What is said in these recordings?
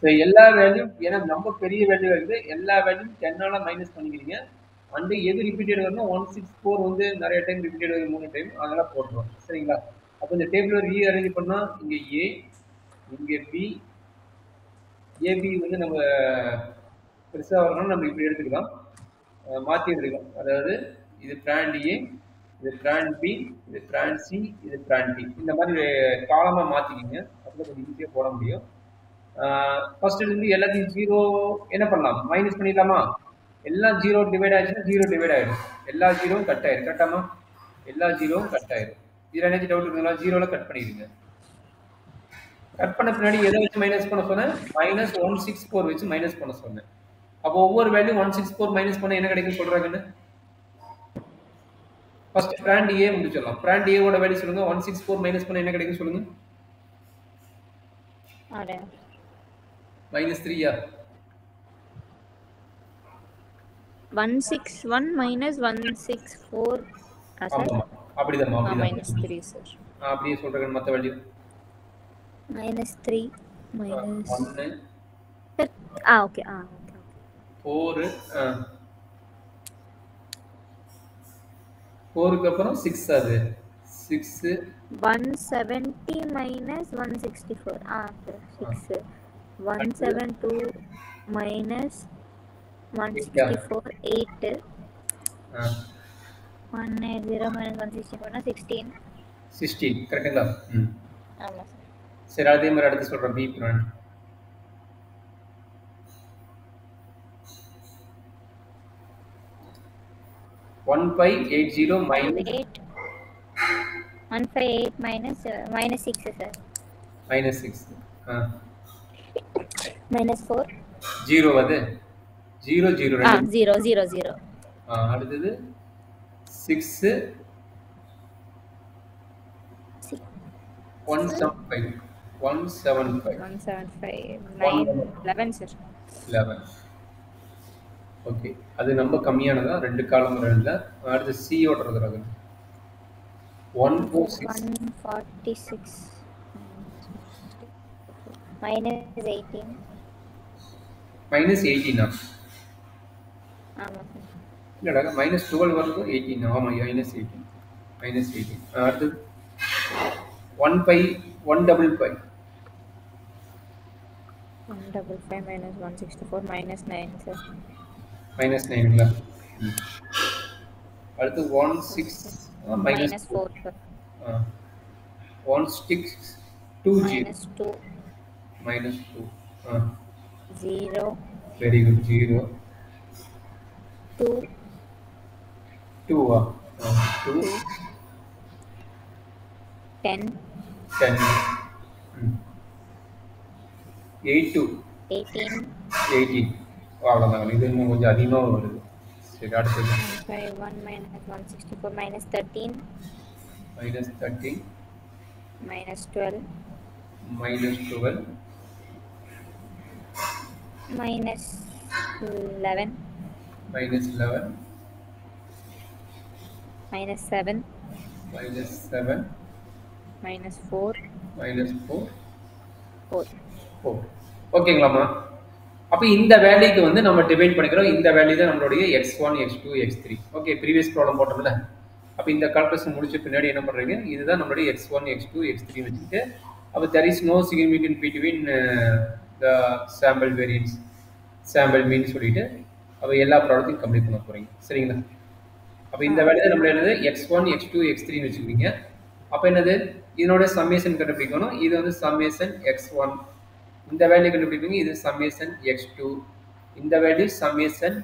So எல்லா value ஏன்னா ரொம்ப பெரிய வேல்யூ இருக்குது எல்லா வேல்யூ 10ஆல மைனஸ் பண்ணிக்கிறீங்க அண்டு எது ரிப்பீட்டட் வரணும் 164 வந்து நிறைய டைம் ரிப்பீட்டட் வருது 3 டைம் அதனால போட்டுருவோம் சரிங்களா அப்போ இந்த டேபிள் ரீஅரேஞ்ச் பண்ணா இங்க ஏ இங்க பி ஏபி வந்து நம்ம பெருசாக வரணும்னு நம்ம இப்படி எடுத்துக்கலாம் மாற்றி எடுத்துக்கலாம் அதாவது இது பிராண்ட் ஏ இது பிராண்ட் பி இது பிராண்ட் சி இது பிராண்ட் டி இந்த மாதிரி காலமாக மாற்றிக்கிங்க அப்போ கொஞ்சம் ஈஸியாக போட முடியும் ஃபர்ஸ்ட் இருந்து எல்லாத்தையும் ஜீரோ என்ன பண்ணலாம் மைனஸ் பண்ணிடலாமா எல்லாம் ஜீரோ டிவைட் ஆயிடுச்சுன்னா ஜீரோ டிவைட் ஆயிடும் எல்லா ஜீரோவும் கட் ஆயிடும் கட்டாமா எல்லா ஜீரோவும் கட் ஆயிடும் இதில் என்ன டவுட் இருக்குங்களா ஜீரோவில் கட் பண்ணிடுங்க கட் பண்ண பின்னாடி எதை வச்சு மைனஸ் பண்ண சொன்னேன் மைனஸ் 164 வச்சு மைனஸ் பண்ண சொன்னேன் அப்போ ஒவ்வொரு வேல்யூ 164 மைனஸ் பண்ண என்ன கிடைக்கும் சொல்றாங்கன்னு ஃபர்ஸ்ட் பிராண்ட் ஏ முடிச்சிடலாம் பிராண்ட் ஏ ஓட வேல்யூ சொல்லுங்க 164 மைனஸ் பண்ண என்ன கிடைக்கும் சொல்லுங்க -3 161 minus 164 அப்படிதான் -3 சார் அப்படியே சொல்றேன் மத்த வேல்யூ -3 minus 1 ஓகே 4 4க்கு அப்புறம் 6 அது 6 170 minus 164 6 172 minus 164 8 180 minus 164 16 கரெக்ட்டுங்களா ஆமா சரி அதே மாதிரி அடுத்து சொல்றேன் பி பிராண்ட் -158 minus -6 sir -4 0 அது 0 0 அடுத்தது 6 175 11 sir 11 ஓகே அது ரொம்ப கம்மியானதா ரெண்டு காலம் ரெண்டுல அடுத்து சி ஓட்றது 146 -18 -18 ஆமா இல்லடா -12 வருது 18 ஆமா -18 அடுத்து 155 minus 164 minus 9 sir -9ங்களா அடுத்து 16 minus 4 sir 1620 minus 2 0 very good 0 2 2 2 10 8 18 அவ்வளோதாங்க இது இன்னும் கொஞ்சம் அதிகமாக வருது சரி அடுத்தது 1 minus 164 minus 13 minus 12 minus 11 minus 7 minus 4 ஓகேங்களாம்மா அப்போ இந்த வேல்யூக்கு வந்து நம்ம டிவைட் பண்ணிக்கிறோம் இந்த வேல்யூ தான் நம்மளுடைய x1 x2 x3 okay previous problem போட்டோம்ல அப்போ இந்த கால்குலேஷன் முடிச்ச பின்னாடி என்ன பண்ணுறீங்க இதுதான் நம்மளுடைய x1 x2 x3 வச்சுட்டு அப்போ there is no significant between the sample variance sample mean சொல்லிட்டு அப்போ எல்லா ப்ராப்ளத்தையும் கம்ப்ளீட் பண்ண போகிறீங்க சரிங்களா அப்போ இந்த வேல்யூ நம்மள என்னது x1 x2 x3 வச்சுக்கிறீங்க அப்போ என்னது இதனோட சம்மேஷன் கண்டுபிடிக்கணும் இது வந்து சம்மேஷன் x1 இந்த வேல்யூ கண்டுபிடிப்பீங்க இது சம்மேஷன் x2 இந்த வேல்யூ சம்மேஷன்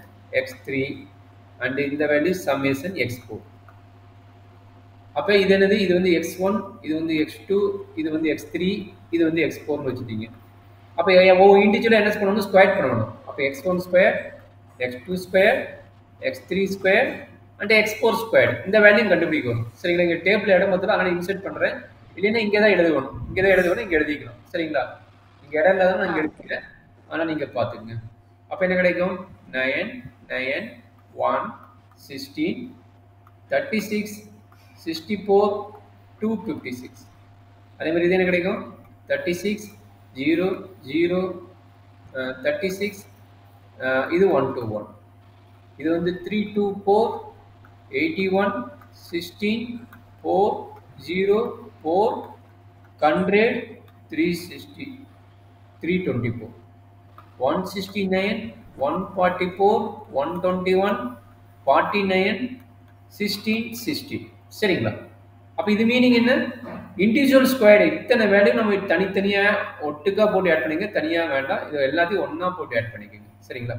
x3 அண்ட் இந்த வேல்யூ சம்மேஷன் x4 அப்போ இது என்னது இது வந்து x1 இது வந்து x2 இது வந்து x3 இது வந்து x4 னு வச்சிட்டீங்க அப்போ ஒவ்வொரு இண்டிவிஜுவலா என்ன பண்ணனும் ஸ்கொயர் பண்ணனும் அப்போ x1 square x2 square x3 square and x4 square இந்த வேல்யூ கண்டுபிடிக்கணும் சரிங்களா இங்க டேபிள் இடம் மொத்தம் நான் இன்சர்ட் பண்றேன் இல்லனா இங்க தான் எழுதணும் இங்க எழுதிக்கலாம் சரிங்களா இங்க இடம் இல்லாதனால நான் எழுதிக்கிறேன் ஆனா நீங்க பாத்துக்கங்க அப்ப என்ன கிடைக்கும் 9 9 1 16 36 64 256 அதே மாதிரி இது என்ன கிடைக்கும் 36 0 0 36 இது 121 இது வந்து 324 81 16 4 0 4 100 360 324 169 144 121 49 16 60 சரிங்களா அப்போ இது மீனிங் என்ன இண்டிவிஜுவல் ஸ்கொயர்டு இத்தனை வேல்யூ நம்ம தனித்தனியாக ஒட்டுக்கா போட்டு ஆட் பண்ணிக்க தனியாக வேண்டாம் இது எல்லாத்தையும் ஒன்றா போட்டு ஆட் பண்ணிக்கோங்க சரிங்களா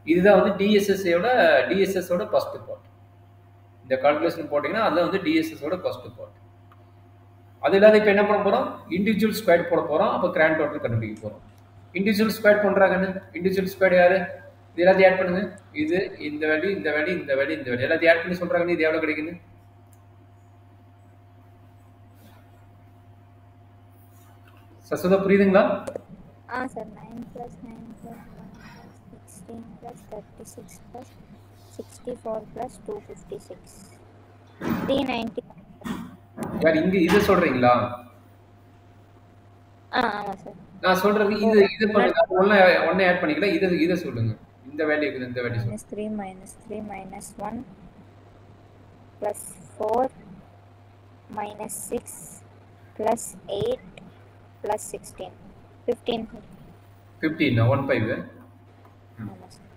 இதுதான் வந்து டிஎஸ்எஸோட ஃபர்ஸ்ட் பார்ட் இந்த கால்குலேஷன் போட்டிங்கன்னா அதுதான் வந்து டிஎஸ்எஸோட ஃபர்ஸ்ட் பார்ட் அது இல்லாத இப்போ என்ன பண்ண போகிறோம் இண்டிவிஜுவல் ஸ்கொயர் போட போகிறோம் அப்போ கிராண்ட் டோட்டல் கண்டுபிடிக்க போகிறோம் இண்டிவிஜுவல் ஸ்கொயர் பண்ணுறாங்கன்னு இண்டிவிஜுவல் ஸ்கொயர் யாரு இது எல்லாத்தையும் ஆட் பண்ணுங்க இது இந்த வேல்யூ இந்த வேல்யூ இந்த வேல்யூ இந்த வேல்யூ எல்லாத்தையும் ஆட் பண்ணி சொல்கிறாங்கன்னு இது எவ்வளோ கிடைக்குது சசுதா புரியுதுங்களா சார் 9 + 9 + 16 + 36 + 64 + 256 390 யார் இங்க இதை சொல்றீங்களா ஆமாம் சார் நான் சொல்றது இது பண்ணுங்க ஒண்ணே ஆட் பண்ணிக்கலாம் இதை சொல்லுங்க இந்த வேல்யூ இந்த வேல்யூ சொல்லுங்க -3 -3 -1 +4 -6 +8 +16 15 15 15 ஆமாம் சார்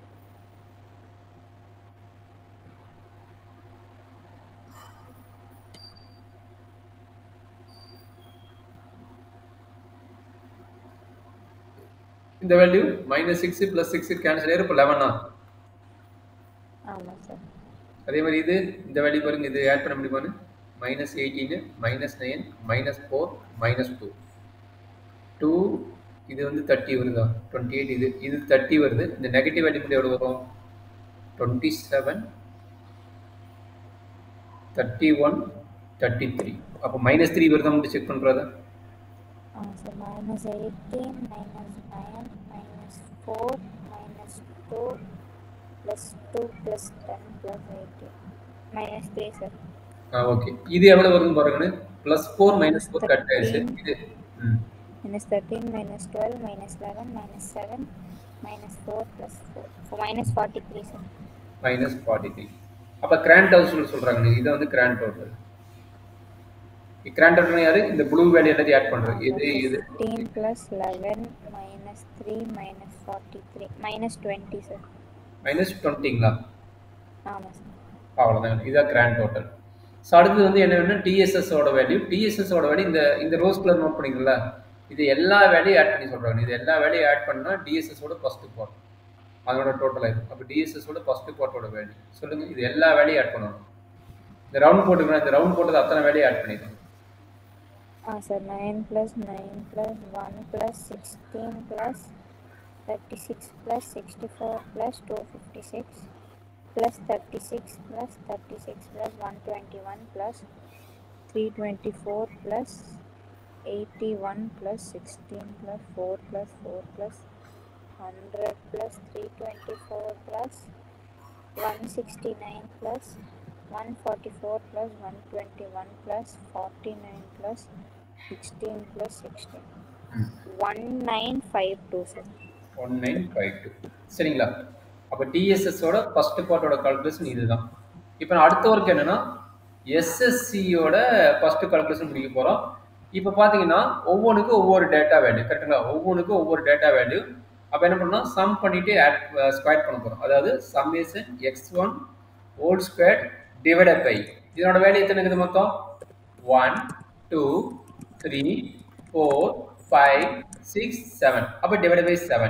இந்த வேல்யூ -6 + 6 கேன்சல் ஆயிரும் இப்போ 11 ஆமாம் சார் அதே மாதிரி இந்த வேல்யூ பாருங்க இது ஆட் பண்ண முடியுமான்னு -18 -9 -4 -2 2 இது வந்து 30 வருதா 28 இது 30 வருது இந்த நெகட்டிவ் வேல்யூ மட்டும் எவ்வளவு வரும் 27 31 33 அப்போ -3 வருதா மட்டும் செக் பண்றதா சார் -18 -9 -4 -2 +2 +10 +18 -3 சார் ஓகே இது எவ்வளவு வருதுன்னு பாருங்க +4 -4 கட் ஆயிடுச்சு இது -13 -12 -11 -7 -4 +4 -43 சார் -43 அப்ப கிராண்ட் டோட்டல் சொல்றாங்க இத வந்து கிராண்ட் டோட்டல் கிராண்ட் டோட்டல் யாரு இந்த ப்ளூ வேல்யூ எல்லாத்தையும் ஆட் பண்றது இது 15 + 11 -3 -43 -20 சார் -20ங்களா ஆமா சார் அவ்வளவுதான் இதுதான் கிராண்ட் டோட்டல் ஸோ அடுத்தது வந்து என்ன வேணும் டிஎஸ்எஸோட வேல்யூ டிஎஸ்எஸோட வேல்யூ இந்த ரோஸ் கலர் நோட் பண்ணிங்களா இது எல்லா வேல்யூ ஆட் பண்ணி சொல்றாங்க இது எல்லா வேல்யூ ஆட் பண்ணா டிஎஸ்எஸோட ஃபர்ஸ்ட் பார்ட் அதோட டோட்டல் ஆயிடும் அப்போ டிஎஸ்எஸோட ஃபர்ஸ்ட் பார்ட்டோட வேல்யூ சொல்லுங்க இது எல்லா வேல்யூ ஆட் பண்ணணும் இந்த ரவுண்ட் போட்டுக்கணும் இந்த ரவுண்ட் போட்டது அத்தனை வேல்யூ ஆட் பண்ணிடணும் சார் 9 + 9 + 1 + 16 + 36 + 64 + 256 + 36 + 36 + 121 + 324 + 81 + 16 + 4 + 4 + 100 + 324 + 169 + 144 + 121 + 49 + 16 + 16 1952 சார் 1952 சரிங்களா அப்போ டிஎஸ்எஸோட ஃபர்ஸ்ட் பார்ட்டோட கால்குலேஷன் இதுதான் இப்போ அடுத்த ஒர்க் என்னன்னா எஸ்எஸ்சியோட ஃபர்ஸ்ட் கால்குலேஷன் முடிக்க போகிறோம் இப்போ பார்த்தீங்கன்னா ஒவ்வொன்றுக்கும் ஒவ்வொரு டேட்டா வேல்யூ கரெக்டுங்களா ஒவ்வொன்றுக்கும் ஒவ்வொரு டேட்டா வேல்யூ அப்போ என்ன பண்ணோம் சம் பண்ணிட்டு ஸ்கொயர் பண்ண போகிறோம் அதாவது summation x1 whole square divided by இதனோட வேல்யூ எத்தனை இருக்குது மொத்தம் 1 2 3 4 5 6 7 அப்போ டிவைடட் பை 7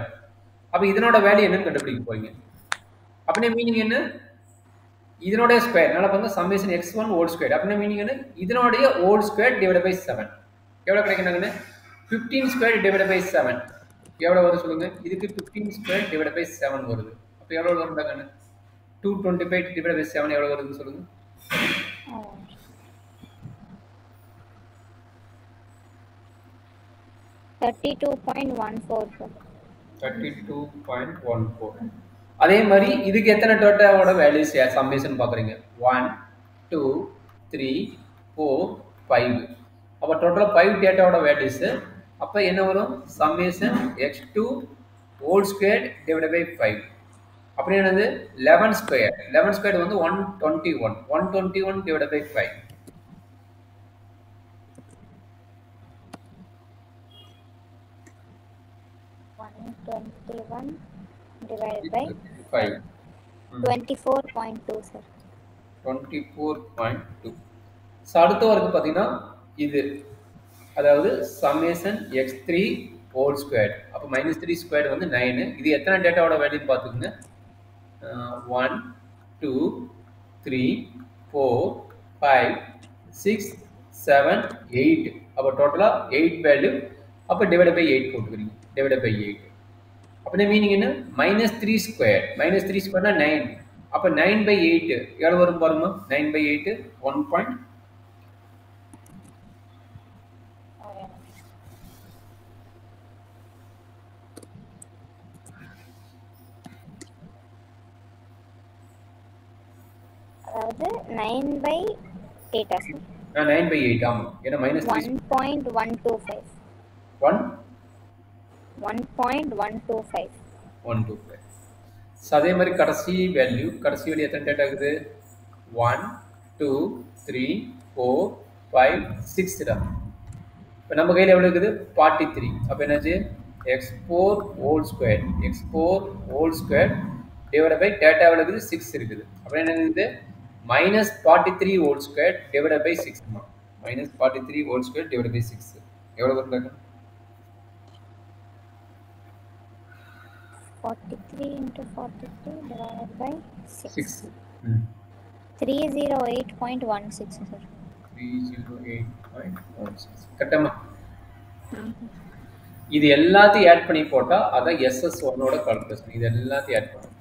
அப்போ இதனோட வேல்யூ என்னன்னு கண்டுபிடிக்க போறீங்க அப்படின்னா மீனிங் என்ன இதனோட ஸ்கொயர் நல்லா பாருங்க சம்மேஷன் x1 ஹோல் ஸ்கொயர் அப்படின்னா மீனிங் என்ன இதனோட ஹோல் ஸ்கொயர் டிவைடட் பை 7 எவ்வளவு கிடைக்குனாங்கன்னு 15 ஸ்கொயர் டிவைடட் பை 7 எவ்வளவு வருது சொல்லுங்க இதுக்கு 15 ஸ்கொயர் டிவைடட் பை 7 வருது அப்போ எவ்வளவு வரும்டாங்கன்னு 225 டிவைடட் பை 7 எவ்வளவு வருதுன்னு சொல்லுங்க 32.14 32.14 அதே மாதிரி இதுக்கு எத்தனை டேட்டாவோட வேல்யூஸ் சம்மேஷன் பார்க்குறீங்க 1 2 3 4 5 அப்போ டோட்டலாக 5 டேட்டாவோட வேல்யூஸ் அப்போ என்ன வரும் summation x2 whole square divide by 5 அப்படி என்னது 11 ஸ்கொயர் 11 ஸ்கொயர் வந்து 121 divide by 5 121 divided by 5 24.2 sir. 24.2 so அடுத்த வரைக்கும் பார்த்தீங்கன்னா இது அதாவது சம்மேஷன் x3 ஹோல் ஸ்கொயர் அப்போ -3 ஸ்கொயர் வந்து 9 இது எத்தனை டேட்டாவோட வேல்யூன்னு பார்த்துக்குங்க 1 2 3 4 5 6 7 8 அப்போ டோட்டலாக 8 வேல்யூ அப்போ டிவைட் பை 8 போட்டுக்கிறீங்க டிவைட் பை 8 அப்படின்னா மீனிங் என்ன -3 ஸ்கொயர் -3 ஸ்கொயர்னா 9 அப்போ 9 பை 8 எவ்வளோ வரும் பாருங்க 9 பை 8 1. அதாவது 9 by 8 சார் 9 by 8 ஆமாம் ஏன்னா -3 1.125 1.125 ஸோ அதே மாதிரி கடைசி வேல்யூ எத்தனை டேட்டா இருக்குது 1 2 3 4 5 6 தான் இப்போ நம்ம கையில் எவ்வளோ இருக்குது 43 அப்போ என்னாச்சு x4 whole square divide by data எவ்வளோ இருக்குது 6 இருக்குது அப்புறம் என்ன இருக்குது -43 whole square divide by 6 -43 whole square divide by 6 எவ்வளோ வரும் 43 into 43 divided by 6. 6. 308.16 sir. 308.16 கரெக்டாமா இது எல்லாத்தையும் ஆட் பண்ணி போட்டா அதான் SS1 ஓட கால்குலேஷன் இது எல்லாத்தையும் ஆட் பண்ணணும்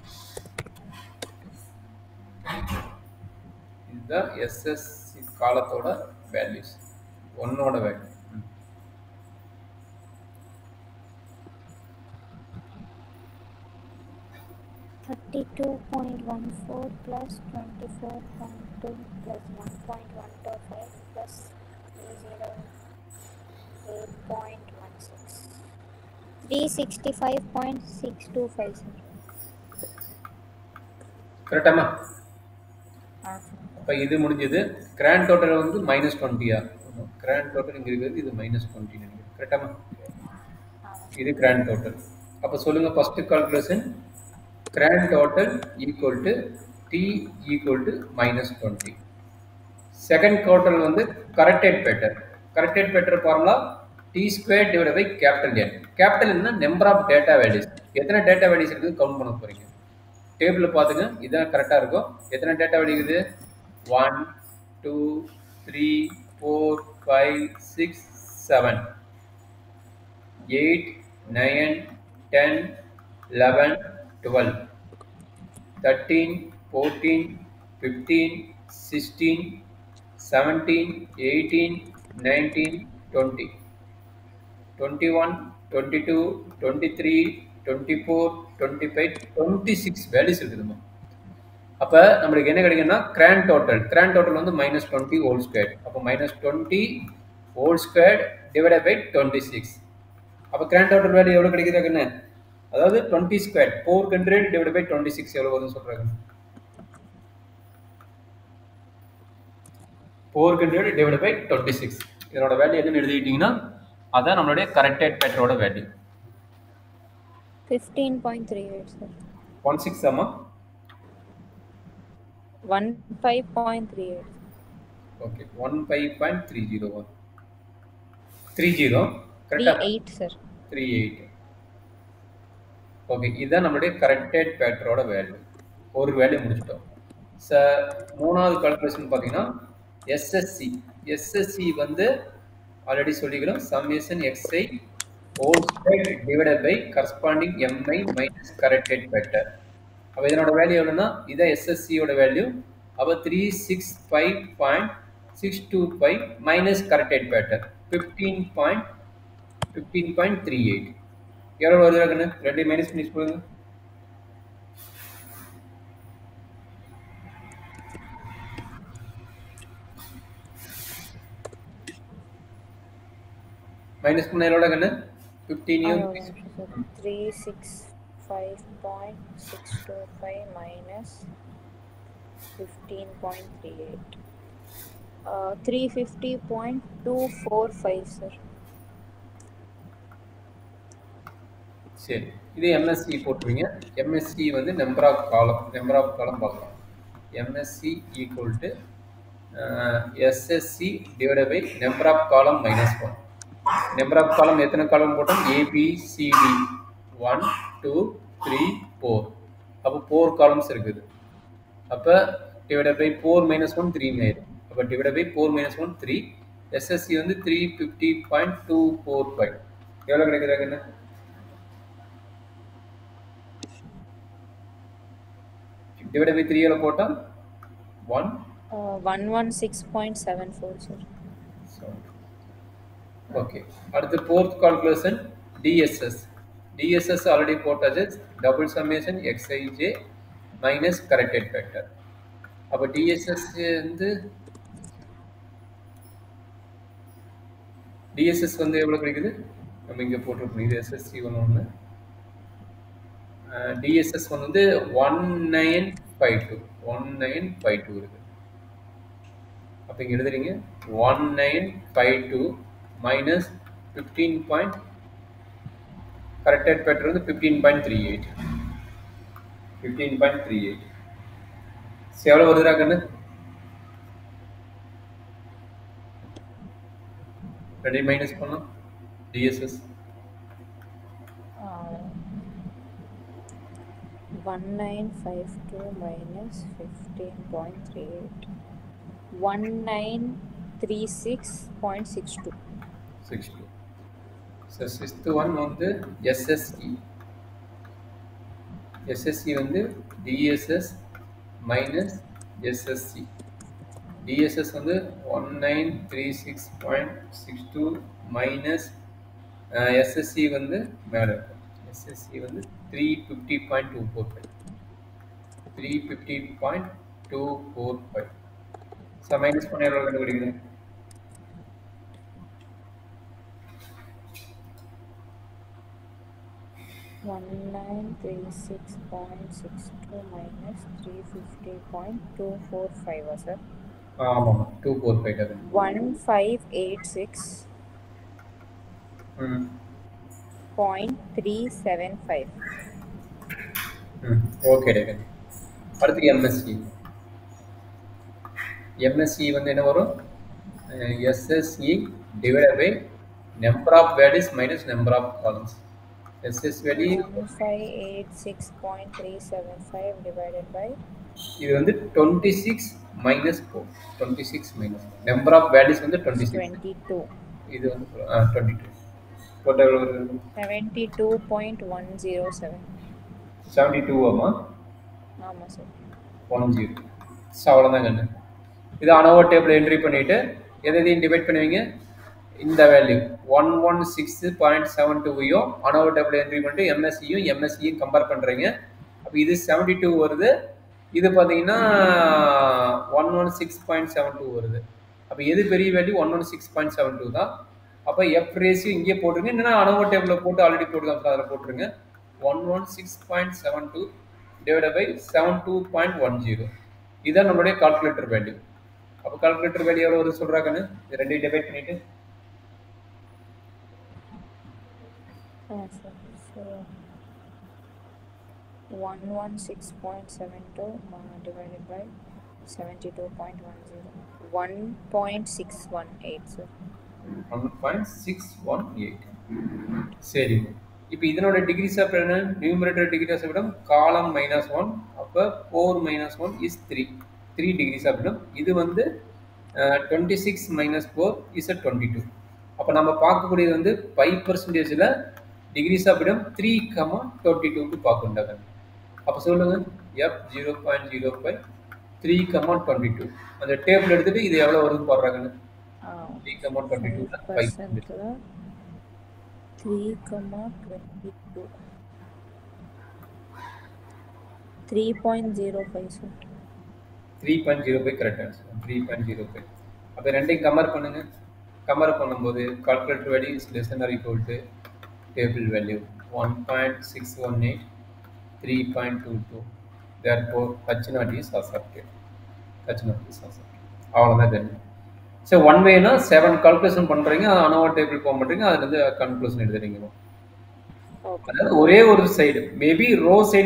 இதுதான் SSC காலத்தோட வேல்யூஸ் 1 ஓட value 32.14 plus 24.2 plus 1.125 plus 308.16 365.625 sir. கரெக்டாமா இப்போ இது முடிஞ்சது கிராண்ட் டோட்டல் வந்து -20 கிராண்ட் டோட்டல் இங்கே இருக்குது இது -20 நினைக்கிறேன் கரெக்டாமா இது கிராண்ட் டோட்டல் அப்போ சொல்லுங்க first calculation grand total equal to t equal to -20 second total வந்து corrected pattern formula t square divided by capital N number of data values எத்தனை data values இருக்குது கவுண்ட் பண்ண போறீங்க டேபிள்ல பாத்துங்க இதான் கரெக்ட்டா இருக்கும் எத்தனை data value இருக்குது 1 2 3 4 5 6 7 8 9 10 11 12 13 14 15 16 17 18 19 20 21 22 23 24 25 26 வேல்யூஸ் இருக்குதுமா அப்ப நமக்கு என்ன கிடைக்கும்னா கிராண்ட் டோட்டல் வந்து -20 ஹோல் ஸ்கொயர் அப்ப -20 ஹோல் ஸ்கொயர் டிவைடட் பை 26 அப்ப கிராண்ட் டோட்டல் வேல்யூ எவ்வளவு கிடைக்குதுன்னு அதாவது 20 ஸ்கொயர் 400 டிவைட் பை 26 எவ்வளவு வரும்னு சொல்றாங்க 400 டிவைட் பை 26 இதோட வேல்யூ என்னன்னு எழுதிட்டீங்கன்னா அதான் நம்மளுடைய கரெக்டட் பேட்டரோட வேல்யூ 15.38 sir 16 ஆமா 15.38 ஓகே 15.301 30 கரெக்ட்டா 38 sir 38 ஓகே இதுதான் நம்மளுடைய கரெக்டட் பேட்டரோட வேல்யூ ஒரு வேல்யூ முடிச்சிட்டோம் சார் மூணாவது கால்குலேஷன் பார்த்தீங்கன்னா எஸ்எஸ்சி வந்து ஆல்ரெடி சொல்லிக்கிறோம் summation xi whole square divided by corresponding mi minus corrected factor அப்போ இதனோட வேல்யூ எவ்வளோன்னா இதான் எஸ்எஸ்சியோட வேல்யூ அப்போ 365.625 மைனஸ் கரெக்டட் பேட்டர் 15.38 எவ்வளோ வருதுன்னு ரெண்டு மைனஸ் பண்ணி சொல்லுங்க மைனஸ் பண்ண எவ்வளோ கண்ணு 15 So 365.625 minus 15.38. 350.245, sir. சரி, இது எம்எஸ்சி போட்டுருவீங்க. எம்எஸ்சி வந்து நம்பர் ஆஃப் காலம் பார்க்கலாம். MSC equal to SSC divided by number of column minus 1. Number of column எத்தனை காலம் போட்டோம்? ஏபிசிடி 1 2 3 4. அப்போ 4 காலம்ஸ் இருக்குது. அப்போ டிவைடட் பை 4 மைனஸ் 1 3 ஆயிடும். அப்போ டிவைடட் பை 4 மைனஸ் 1 3. எஸ்எஸ்சி வந்து 350.245. எவ்வளோ கிடைக்கிறாங்கன்னு டிவைடட் பை 3 எவ்வளோ போட்டால் 1 116.74, sir. ஓகே, அடுத்து fourth calculation TSS. TSS already போட்டாச்சு. Double summation XIJ minus corrected factor. அப்போ டிஎஸ்எஸ் வந்து டிஎஸ்எஸ் வந்து எவ்வளோ கிடைக்குது? நம்ம இங்கே போட்டிருக்கோம். இது எஸ்எஸ்சி ஒன்று டிஎஸ்எஸ் வந்து 1952 இருக்குது. அப்போ இங்கே எழுதுறீங்க 1952 மைனஸ் 15. கரெக்டட் ஃபேக்டர் வந்து 15.38. 15.38 எவ்வளோ வருதுடா கண்ணு? ரெடி மைனஸ் பண்ணலாம். TDS 1952 minus 15.38. 1936.62. 62. So sixth one வந்து எஸ்எஸ்சி. எஸ்எஸ்சி வந்து டிஎஸ்எஸ் மைனஸ் எஸ்எஸ்சி. டிஎஸ்எஸ் வந்து 1936.62 மைனஸ் எஸ்எஸ்சி வந்து மேலே எஸ்எஸ்சி வந்து 350.245. 350.245. ஸோ மைனஸ் பண்ண எவ்வளோ கண்டுபிடிக்கிறேன்? 1936.62 minus 350.245, sir. ஆமாம், 245 அது 1586.375. Okay taken. அடுத்து எம்எஸ்சி. எம்எஸ்சி வந்து என்ன வரும்? SSE divided by number of values minus number of columns. SS value 1586.375 divided by இது வந்து 26 minus 4. 26 minus number of values வந்து 22. இது வந்து 22. டோட்டல் 72.107. 72 ஆமா? ஆமாம் சார். 10. ஸோ அவ்வளோதான் கண்ணு. இது அனோவர் டேபிள் என்ட்ரி பண்ணிவிட்டு எதையும் டிவைட் பண்ணுவீங்க? இந்த வேல்யூ 116.72ஐயும் அனோவர் டேபிள் என்ட்ரி பண்ணிட்டு எம்எஸ்சியும் கம்பேர் பண்ணுறீங்க. அப்போ இது 72 வருது, இது பார்த்தீங்கன்னா 116.72 வருது. அப்போ எது பெரிய வேல்யூ? 116.72 தான். அப்போ எஃப் ரேஷியோ இங்கே போட்டுருங்க, இல்லைன்னா அனோவர் டேபிளில் போட்டு ஆல்ரெடி போட்டுருக்காங்க அதில் போட்டுருங்க. 116.72 டிவைட் பை 72.10. இதுதான் நம்மளுடைய கால்குலேட்டர் வேல்யூ. அப்போ கால்குலேட்டர் வேல்யூ எவ்வளோ வருது சொல்கிறாங்கன்னு இது ரெண்டையும் டிவைட் பண்ணிவிட்டு So 116.72 divided by 72.10. 1.618, sir. 1.618. சரி, இப்போ இதனோட டிகிரிஸ் ஆஃப் என்ன? நியூமரேட்டர் டிகிரி ஆஃப் ஃப்ரீடம் காலம் -1. அப்போ 4 - 1 இஸ் 3 டிகிரிஸ் ஆஃப் ஃப்ரீடம். இது வந்து 26 - 4 இஸ் 22. அப்போ நம்ம பார்க்கக்கூடியது வந்து 5%ல் டிகிரிஸ் ஆஃப் ஃப்ரீடம் 3,22க்கு பார்க்கணுண்டாங்க. அப்போ சொல்லுங்கள், எஃப் 0.05 3,22. அந்த டேபிள் எடுத்துட்டு இது எவ்வளோ வருதுன்னு போடுறாங்கன்னு 3,22 5%. 3,22 3.05, sir. 3.05 correct answer. 3.05. அப்போ ரெண்டையும் கம்பேர் பண்ணுங்க. கம்பேர் பண்ணும்போது calculator value is less than or equal to table value 1.618, 3.22. Therefore, H naught is accepted. H naught is accepted. அவ்வளோதான் தெரியும். ஸோ ஒன் வேனா 7 கால்குலேஷன் பண்ணுறீங்க, அனோவா டேபிள் போக மாட்டீங்க, அதுலேருந்து கன்க்ளூஷன் எடுத்துறீங்க. ஓகே அதாவது ஒரே ஒரு சைடு மேபி ரோ சைடு